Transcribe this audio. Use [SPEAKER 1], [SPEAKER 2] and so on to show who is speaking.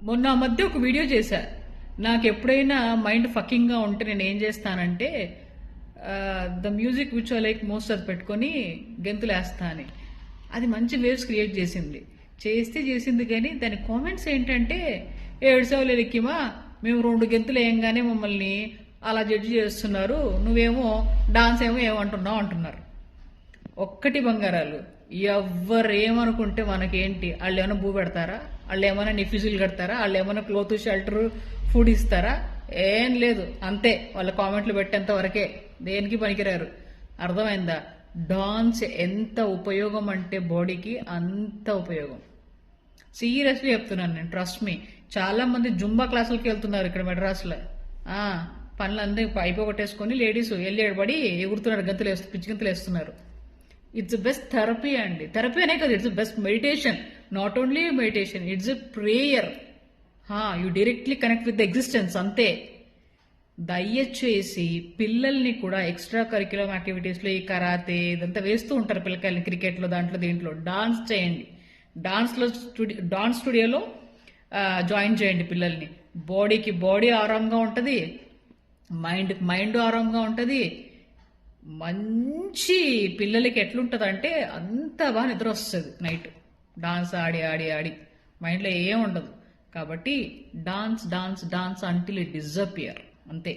[SPEAKER 1] మొన్న ఆ మధ్య ఒక వీడియో చేశా. నాకు ఎప్పుడైనా మైండ్ ఫకింగ్గా ఉంటే నేను ఏం చేస్తానంటే the music which I like most అది పెట్టుకొని గెంతులేస్తా అని. అది మంచి వేవ్స్ క్రియేట్ చేసింది. చేసింది కానీ దాని కామెంట్స్ ఏంటంటే, ఏడ్సేవలే లిక్కిమా, మేము 2 గెంతులు వేయంగానే మమ్మల్ని అలా జడ్జి చేస్తున్నారు, నువ్వేమో డాన్స్ ఏమో ఏమంటున్నావు అంటున్నారు. ఒక్కటి బంగారాలు, ఎవ్వరేమనుకుంటే మనకేంటి? వాళ్ళు ఏమైనా భూ పెడతారా? వాళ్ళు ఏమైనా నిఫ్యూజులు కడతారా? వాళ్ళు ఏమైనా క్లోత్ షెల్టర్ ఫుడ్ ఇస్తారా? ఏం లేదు, అంతే. వాళ్ళ కామెంట్లు పెట్టేంత వరకే, దేనికి పనికిరారు. అర్థమైందా? డాన్స్ ఎంత ఉపయోగం అంటే బాడీకి అంత ఉపయోగం. సీరియస్లీ చెప్తున్నాను నేను, ట్రస్ట్ మీ. చాలా మంది జుంబా క్లాసులకి వెళ్తున్నారు ఇక్కడ మెడ్రాస్లో. పనులు అందరూ అయిపోగొట్టేసుకొని లేడీస్ వెళ్ళి ఎడబడి ఎగురుతున్నారు, పిచ్చి గంతులు వేస్తున్నారు. ఇట్స్ బెస్ట్ థెరపీ అండి. థెరపీ అనే కదా, it's best meditation. Not only meditation, it's a prayer. You directly connect with the existence, అంతే. దయచేసి పిల్లల్ని కూడా ఎక్స్ట్రా కరిక్యులర్ యాక్టివిటీస్లో ఈ కరాతే ఇదంతా వేస్తూ ఉంటారు పిల్లకాయలని, క్రికెట్లో దాంట్లో దీంట్లో. డాన్స్ చేయండి, డాన్స్ స్టూడియోలో జాయిన్ చేయండి పిల్లల్ని. బాడీకి బాడీ ఆరాంగా ఉంటుంది, మైండ్కి మైండ్ ఆరాంగా ఉంటుంది. మంచి పిల్లలకి ఎట్లుంటుంది అంటే అంత బాగా నిద్ర వస్తుంది నైట్. డాన్స్ ఆడి ఆడి ఆడి మైండ్లో ఏం ఉండదు. కాబట్టి dance dance dance until it disappear, అంతే.